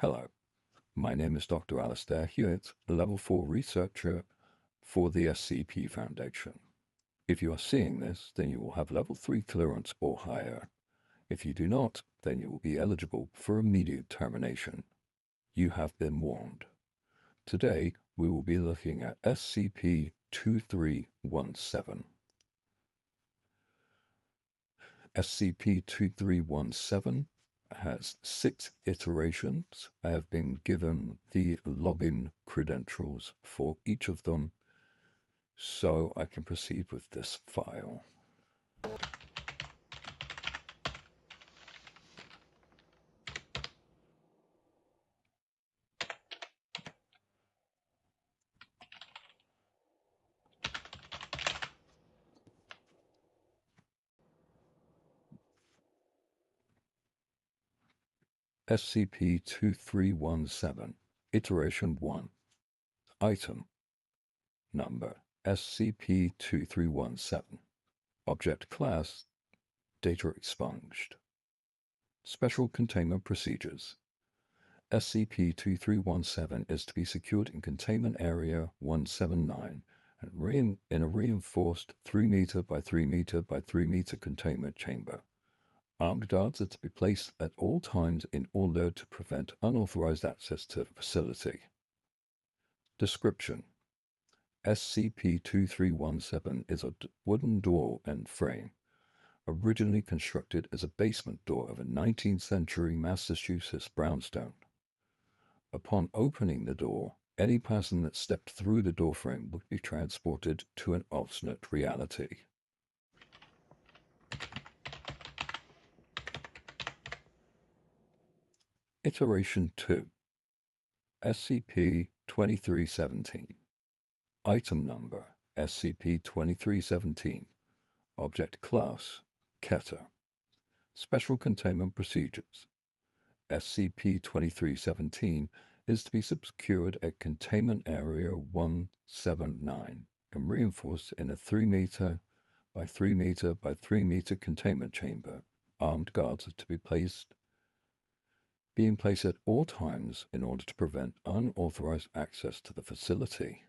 Hello, my name is Dr. Hewitt, Level 4 researcher for the SCP Foundation. If you are seeing this, then you will have Level 3 clearance or higher. If you do not, then you will be eligible for immediate termination. You have been warned. Today, we will be looking at SCP-2317. SCP-2317 has 6 iterations. I have been given the login credentials for each of them, so I can proceed with this file. SCP-2317, Iteration 1. Item Number SCP-2317. Object Class Data Expunged. Special Containment Procedures. SCP-2317 is to be secured in Containment Area 179 and in a reinforced 3 meter by 3 meter by 3 meter containment chamber. Armed guards are to be placed at all times in order to prevent unauthorized access to the facility. Description: SCP-2317 is a wooden door and frame, originally constructed as a basement door of a 19th century Massachusetts brownstone. Upon opening the door, any person that stepped through the doorframe would be transported to an alternate reality. Iteration 2. SCP-2317. Item Number SCP-2317. Object Class Keter. Special Containment Procedures. SCP-2317 is to be secured at Containment Area 179 and reinforced in a 3 meter by 3 meter by 3 meter containment chamber. Armed guards are to be being placed at all times in order to prevent unauthorized access to the facility.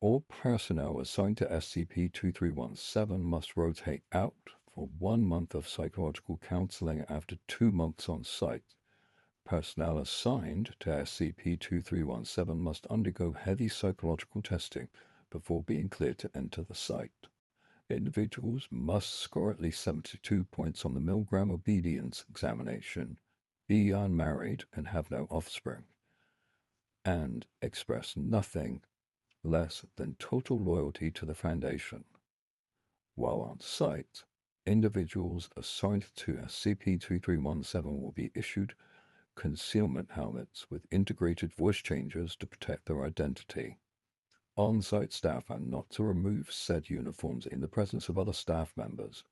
All personnel assigned to SCP-2317 must rotate out for 1 month of psychological counseling after 2 months on site. Personnel assigned to SCP-2317 must undergo heavy psychological testing before being cleared to enter the site. Individuals must score at least 72 points on the Milgram Obedience examination, be unmarried and have no offspring, and express nothing less than total loyalty to the Foundation. While on site, individuals assigned to SCP-2317 will be issued concealment helmets with integrated voice changers to protect their identity. On-site staff are not to remove said uniforms in the presence of other staff members.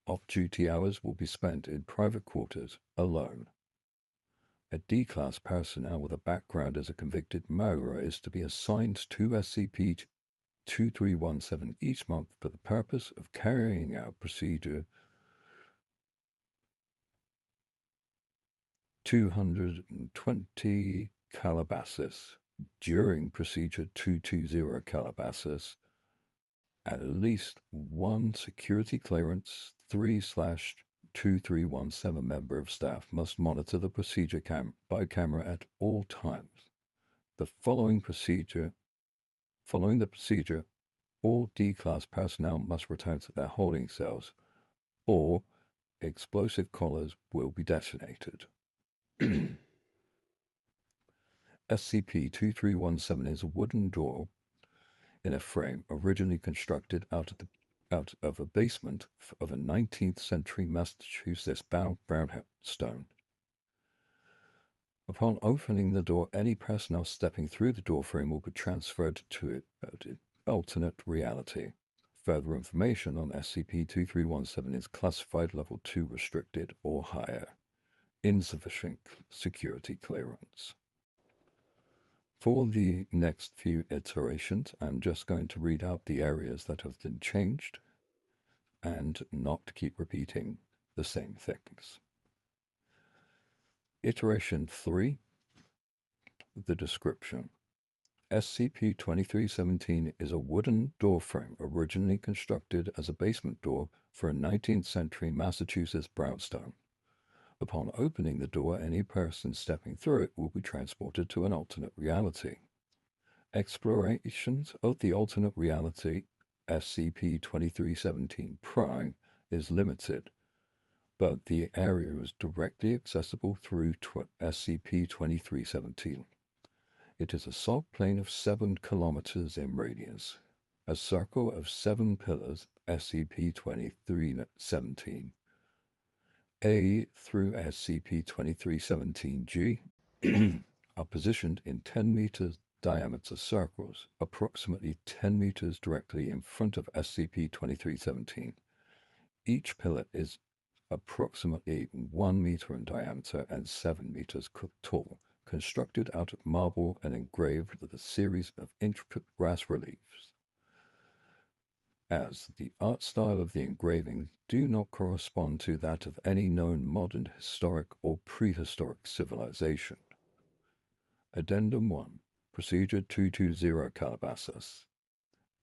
Off-duty hours will be spent in private quarters alone. A D-Class personnel with a background as a convicted murderer is to be assigned to SCP-2317 each month for the purpose of carrying out Procedure 220 Calabasas. During Procedure 220 Calabasas, at least 1 security clearance 3/2317 member of staff must monitor the procedure by camera at all times. Following the procedure, all D-Class personnel must return to their holding cells, or explosive collars will be detonated. SCP-2317 is a wooden door in a frame originally constructed out of a basement of a 19th century Massachusetts brownstone. Upon opening the door, any personnel stepping through the doorframe will be transferred to an alternate reality. Further information on SCP-2317 is classified Level 2 restricted or higher. Insufficient security clearance. For the next few iterations, I'm just going to read out the areas that have been changed and not keep repeating the same things. Iteration 3, The description. SCP-2317 is a wooden door frame originally constructed as a basement door for a 19th century Massachusetts brownstone. Upon opening the door, any person stepping through it will be transported to an alternate reality. Explorations of the alternate reality SCP-2317 Prime is limited, but the area is directly accessible through SCP-2317. It is a solid plane of 7 kilometers in radius. A circle of 7 pillars, SCP-2317 A through SCP-2317-G, are positioned in 10 meters diameter circles, approximately 10 meters directly in front of SCP-2317. Each pillar is approximately 1 meter in diameter and 7 meters tall, constructed out of marble and engraved with a series of intricate brass reliefs. As the art style of the engravings do not correspond to that of any known modern historic or prehistoric civilization. Addendum 1. Procedure 220 Calabasas.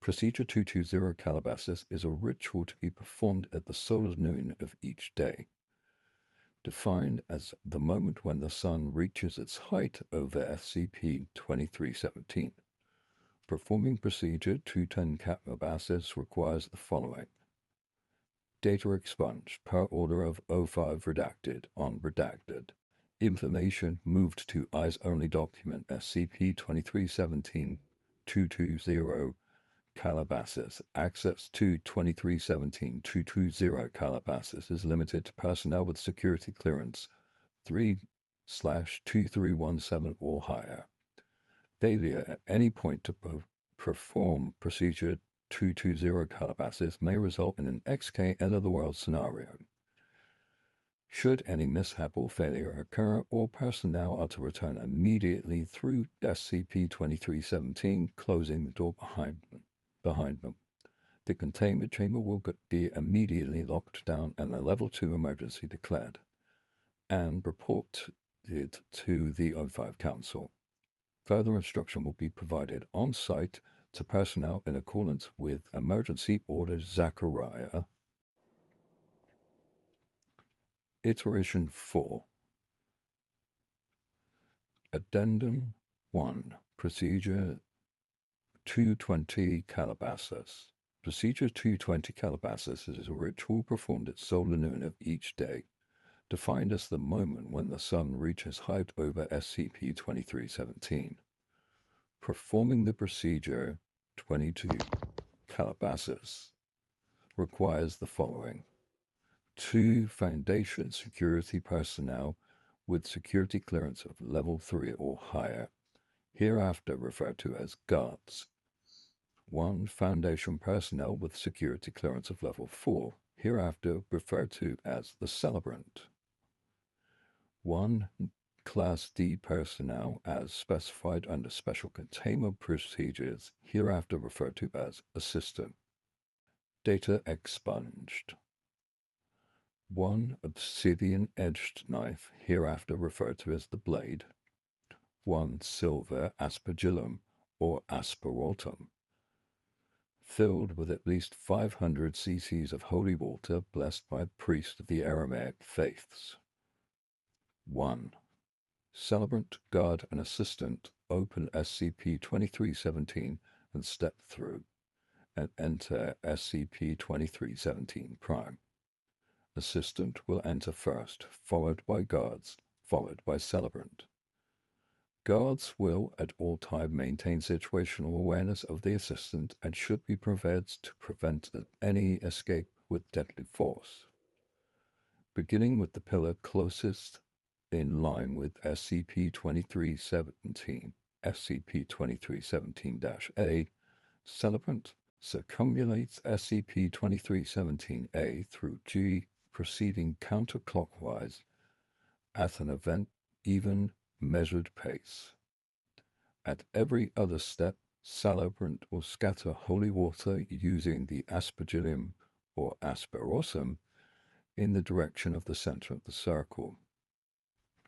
Procedure 220 Calabasas is a ritual to be performed at the solar noon of each day, defined as the moment when the sun reaches its height over SCP-2317. Performing Procedure 210 Calabasas requires the following. Data expunged per order of O5 redacted on redacted. Information moved to eyes-only document SCP-2317-220 Calabasas. Access to 2317-220 Calabasas is limited to personnel with security clearance 3/2317 or higher. Failure at any point to perform Procedure 220 Calabasas may result in an XK end-of-the-world scenario. Should any mishap or failure occur, all personnel are to return immediately through SCP-2317, closing the door behind them. The containment chamber will be immediately locked down and a Level 2 emergency declared, and reported to the O5 Council. Further instruction will be provided on-site to personnel in accordance with Emergency Order Zachariah. Iteration 4. Addendum 1. Procedure 220 Calabasas. Procedure 220 Calabasas is a ritual performed at solar noon of each day, defined as the moment when the sun reaches height over SCP-2317. Performing the procedure 22 Calabasas requires the following. 2 Foundation security personnel with security clearance of Level 3 or higher, hereafter referred to as guards. 1 Foundation personnel with security clearance of Level 4, hereafter referred to as the Celebrant. 1 Class D personnel as specified under Special Containment Procedures, hereafter referred to as Assistant. Data expunged. 1 Obsidian-edged knife, hereafter referred to as the Blade. 1 Silver aspergillum, or asperatum, filled with at least 500 cc's of holy water blessed by a priest of the Aramaic faiths. 1 Celebrant, guard, and assistant open SCP-2317 and step through and enter SCP-2317 Prime. Assistant will enter first, followed by guards, followed by Celebrant. Guards will at all time maintain situational awareness of the assistant and should be prepared to prevent any escape with deadly force. Beginning with the pillar closest in line with SCP-2317, SCP-2317-A, Celebrant circumambulates SCP-2317-A through G, proceeding counterclockwise at an even measured pace. At every other step, Celebrant will scatter holy water using the aspergillum or asperosum in the direction of the center of the circle.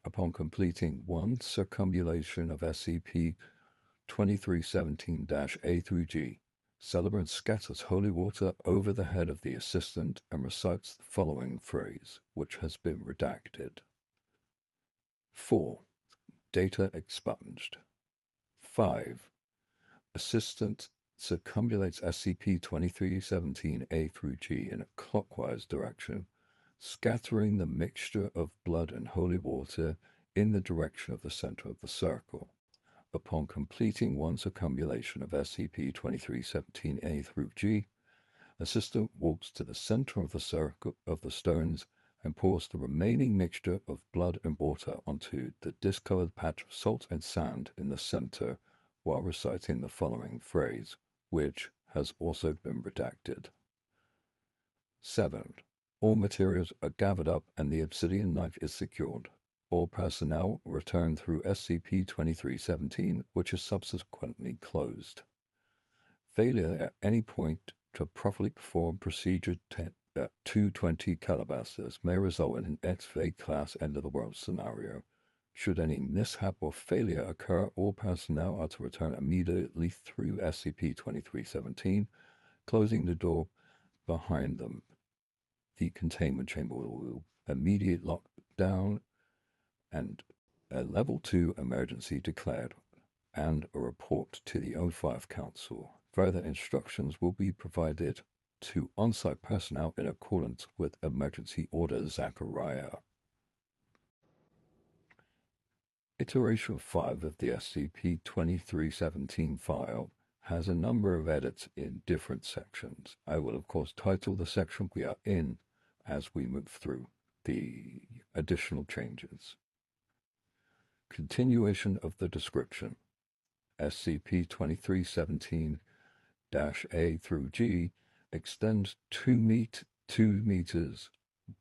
Upon completing one circumambulation of SCP-2317-A through G, celebrant scatters holy water over the head of the assistant and recites the following phrase, which has been redacted. 4. Data expunged. 5. Assistant circumambulates SCP-2317-A through G in a clockwise direction, scattering the mixture of blood and holy water in the direction of the center of the circle. Upon completing one circumambulation of SCP-2317-A through G, assistant walks to the center of the circle of the stones and pours the remaining mixture of blood and water onto the discolored patch of salt and sand in the center while reciting the following phrase, which has also been redacted. 7. All materials are gathered up and the obsidian knife is secured. All personnel return through SCP-2317, which is subsequently closed. Failure at any point to properly perform Procedure 220 Calabasas may result in an XV class end-of-the-world scenario. Should any mishap or failure occur, all personnel are to return immediately through SCP-2317, closing the door behind them. The containment chamber will immediately lock down and a Level 2 emergency declared and a report to the O5 Council. Further instructions will be provided to on-site personnel in accordance with Emergency Order Zachariah. Iteration 5 of the SCP-2317 file has a number of edits in different sections. I will, of course, title the section we are in as we move through the additional changes. Continuation of the description. SCP-2317-A through G extends 2 meters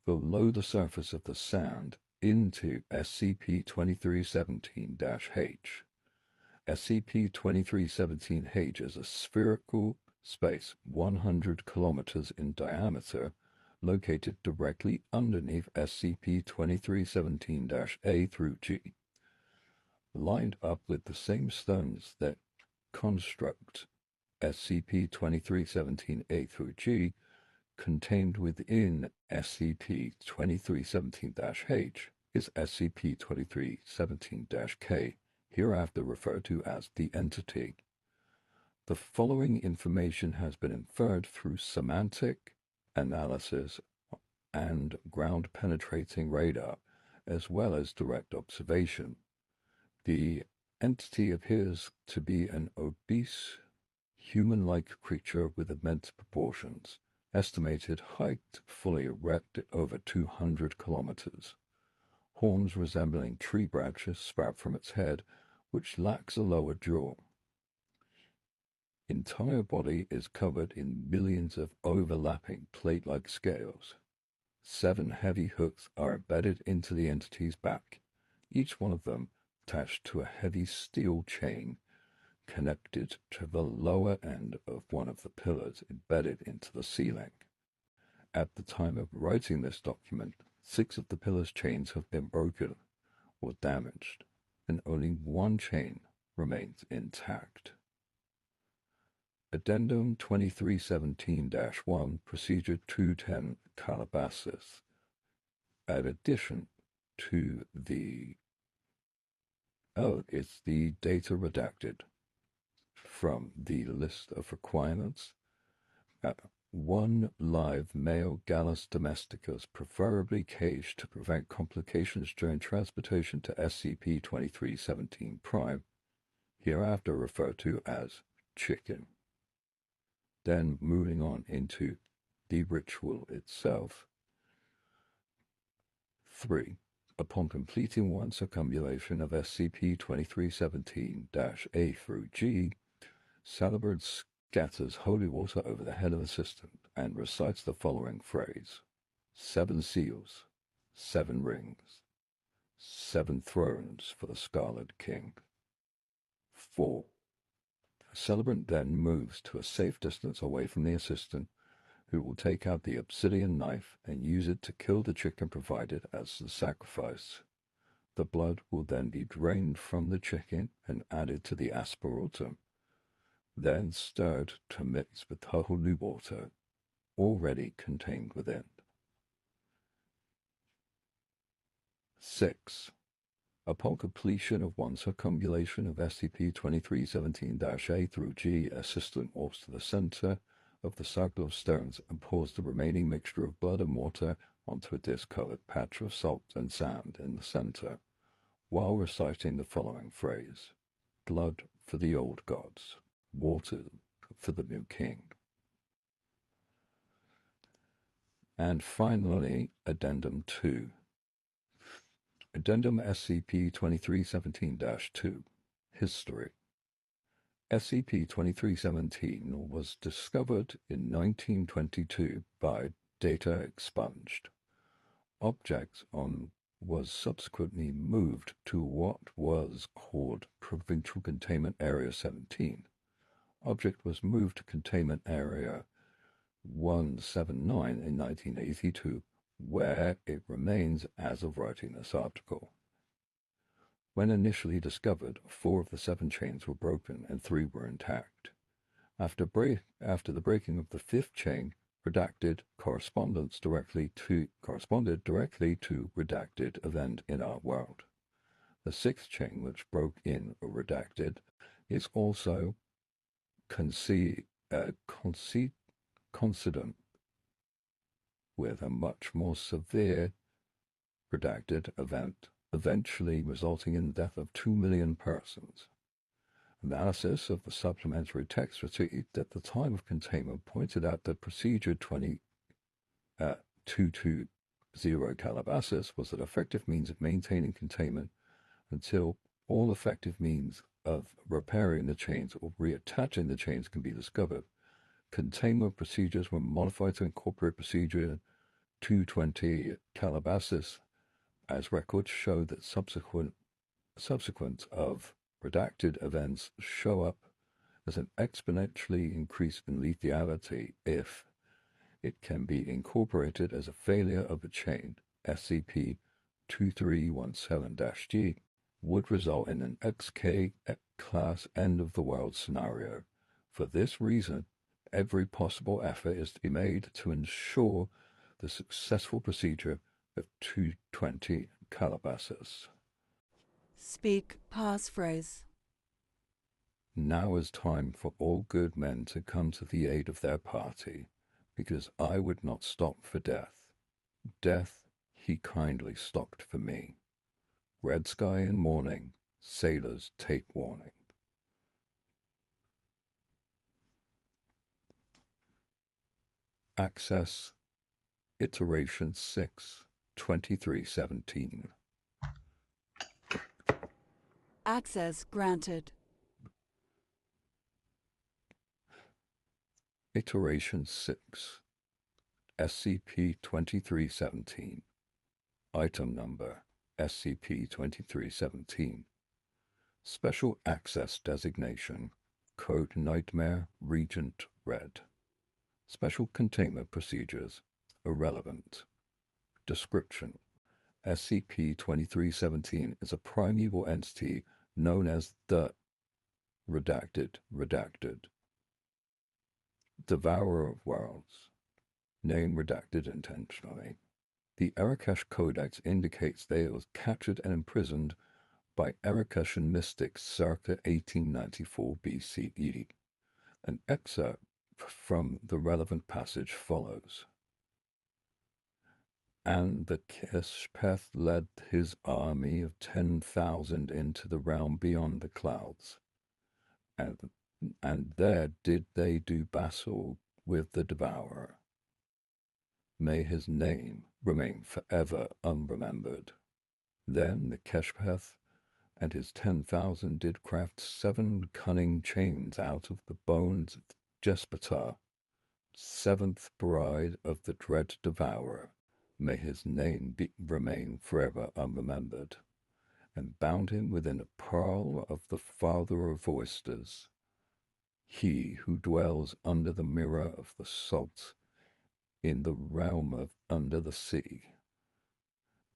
below the surface of the sand into SCP-2317-H. SCP-2317-H is a spherical space 100 kilometers in diameter located directly underneath SCP-2317-A through G, lined up with the same stones that construct SCP-2317-A through G. Contained within SCP-2317-H is SCP-2317-K, hereafter referred to as the entity. The following information has been inferred through semantic analysis and ground-penetrating radar, as well as direct observation. The entity appears to be an obese, human-like creature with immense proportions. Estimated height fully erect at over 200 kilometers. Horns resembling tree branches sprout from its head, which lacks a lower jaw. Entire body is covered in millions of overlapping plate-like scales. 7 heavy hooks are embedded into the entity's back, each one of them attached to a heavy steel chain connected to the lower end of one of the pillars embedded into the ceiling. At the time of writing this document, 6 of the pillar's chains have been broken or damaged, and only one chain remains intact. Addendum 2317-1, Procedure 210, Calabasas. In addition to the... it's the data redacted from the list of requirements. 1 live male Gallus domesticus, preferably caged to prevent complications during transportation to SCP-2317 Prime, hereafter referred to as chicken. Then moving on into the ritual itself. 3. Upon completing one circumambulation of SCP-2317-A through G, Salabird scatters holy water over the head of the assistant and recites the following phrase: 7 seals, 7 rings, 7 thrones for the Scarlet King. 4. The celebrant then moves to a safe distance away from the assistant, who will take out the obsidian knife and use it to kill the chicken provided as the sacrifice. The blood will then be drained from the chicken and added to the aspiratum, then stirred to mix with holy water already contained within. 6. Upon completion of one circumambulation of SCP-2317-A through G, assistant walks to the center of the circle of stones and pours the remaining mixture of blood and water onto a discolored patch of salt and sand in the center, while reciting the following phrase: blood for the old gods, water for the new king. And finally, Addendum 2. Addendum SCP-2317-2. History. SCP-2317 was discovered in 1922 by data expunged. Objects on was subsequently moved to what was called Provincial Containment Area 17. Object was moved to Containment Area 179 in 1982, where it remains as of writing this article. When initially discovered, 4 of the 7 chains were broken and 3 were intact. After the breaking of the 5th chain, redacted corresponded directly to redacted event in our world. The 6th chain, which broke in or redacted, is also coincident with a much more severe redacted event, eventually resulting in the death of 2 million persons. Analysis of the supplementary text received at the time of containment pointed out that Procedure 220 Calabasas was an effective means of maintaining containment until all effective means of repairing the chains or reattaching the chains can be discovered. Containment procedures were modified to incorporate Procedure 220 Calabasas, as records show that subsequent of redacted events show up as an exponentially increase in lethality if it can be incorporated as a failure of a chain. SCP-2317-G would result in an XK class end-of-the-world scenario. For this reason, every possible effort is to be made to ensure the successful procedure of 220 Calabasas. Speak passphrase. Now is time for all good men to come to the aid of their party, because I would not stop for death. Death he kindly stopped for me. Red sky and morning, sailors take warning. Access Iteration 6, 2317. Access granted. Iteration 6, SCP-2317. Item number SCP-2317. Special Access Designation Code Nightmare Regent Red. Special Containment Procedures Irrelevant. Description: SCP-2317 is a primeval entity known as the redacted Devourer of Worlds. Name redacted intentionally. The Arakash Codex indicates that it was captured and imprisoned by Arakashan mystics circa 1894 BCE. An excerpt from the relevant passage follows. And the Keshpeth led his army of 10,000 into the realm beyond the clouds, and there did they do battle with the Devourer. May his name remain forever unremembered. Then the Keshpeth and his 10,000 did craft 7 cunning chains out of the bones of Jespata, 7th bride of the dread Devourer. May his name remain forever unremembered, and bound him within a pearl of the Father of Oysters, he who dwells under the mirror of the salt in the realm of under the sea.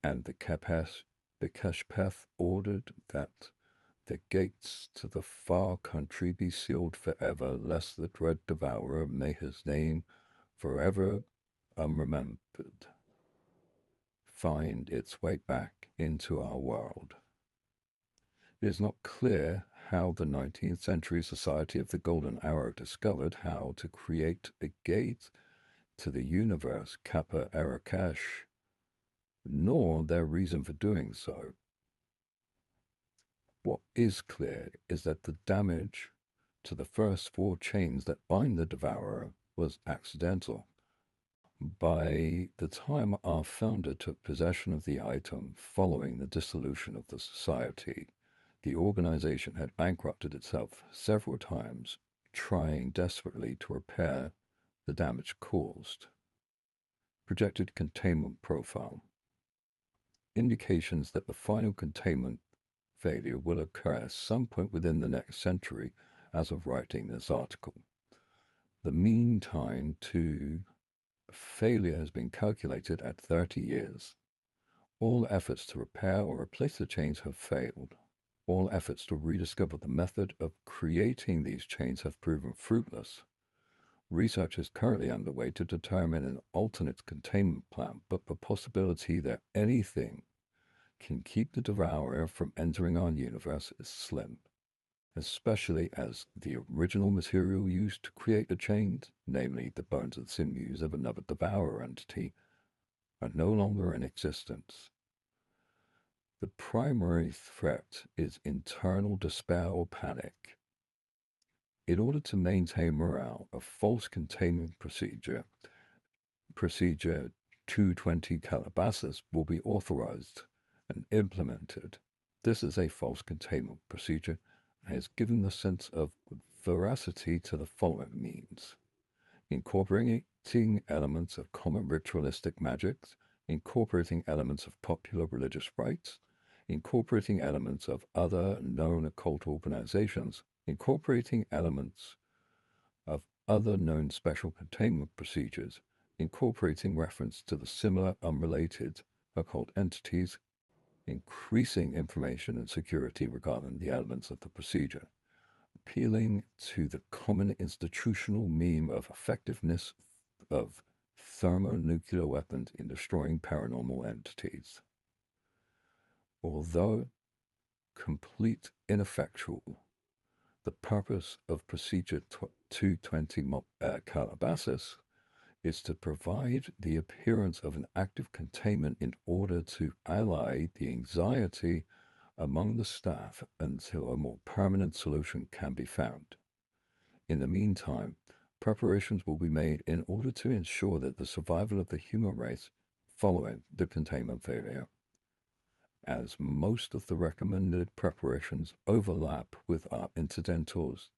And the Keshpeth the Keshpeth ordered that the gates to the far country be sealed forever, lest the dread devourer, may his name forever unremembered, find its way back into our world. It is not clear how the 19th century Society of the Golden Arrow discovered how to create a gate to the universe Kappa Erakash, nor their reason for doing so. What is clear is that the damage to the first 4 chains that bind the devourer was accidental. By the time our founder took possession of the item following the dissolution of the society, the organization had bankrupted itself several times, trying desperately to repair the damage caused. Projected containment profile. Indications that the final containment failure will occur at some point within the next century as of writing this article. The mean time to failure has been calculated at 30 years. All efforts to repair or replace the chains have failed. All efforts to rediscover the method of creating these chains have proven fruitless. Research is currently underway to determine an alternate containment plan, but the possibility that anything can keep the devourer from entering our universe is slim, especially as the original material used to create the chains, namely the bones and sinews of another devourer entity, are no longer in existence. The primary threat is internal despair or panic. In order to maintain morale, a false containment procedure 220 Calabasas, will be authorized and implemented. This is a false containment procedure and has given the sense of veracity to the following means: incorporating elements of common ritualistic magics, incorporating elements of popular religious rites, incorporating elements of other known occult organizations, incorporating elements of other known special containment procedures, incorporating reference to the similar unrelated occult entities, increasing information and security regarding the elements of the procedure, appealing to the common institutional meme of effectiveness of thermonuclear weapons in destroying paranormal entities. Although complete ineffectual, the purpose of Procedure 220 Calabasas is to provide the appearance of an active containment in order to allay the anxiety among the staff until a more permanent solution can be found. In the meantime, preparations will be made in order to ensure that the survival of the human race following the containment failure, as most of the recommended preparations overlap with our incidentals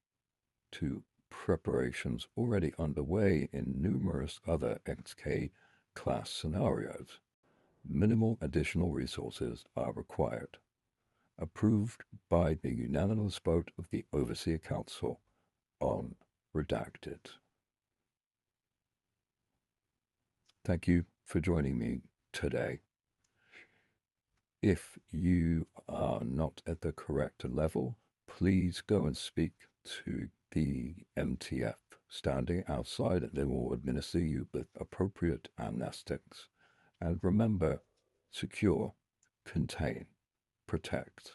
to preparations already underway in numerous other XK class scenarios. Minimal additional resources are required. Approved by the unanimous vote of the Overseer Council on Redacted. Thank you for joining me today. If you are not at the correct level, please go and speak to the MTF standing outside, and they will administer you with appropriate amnestics. And remember, secure, contain, protect.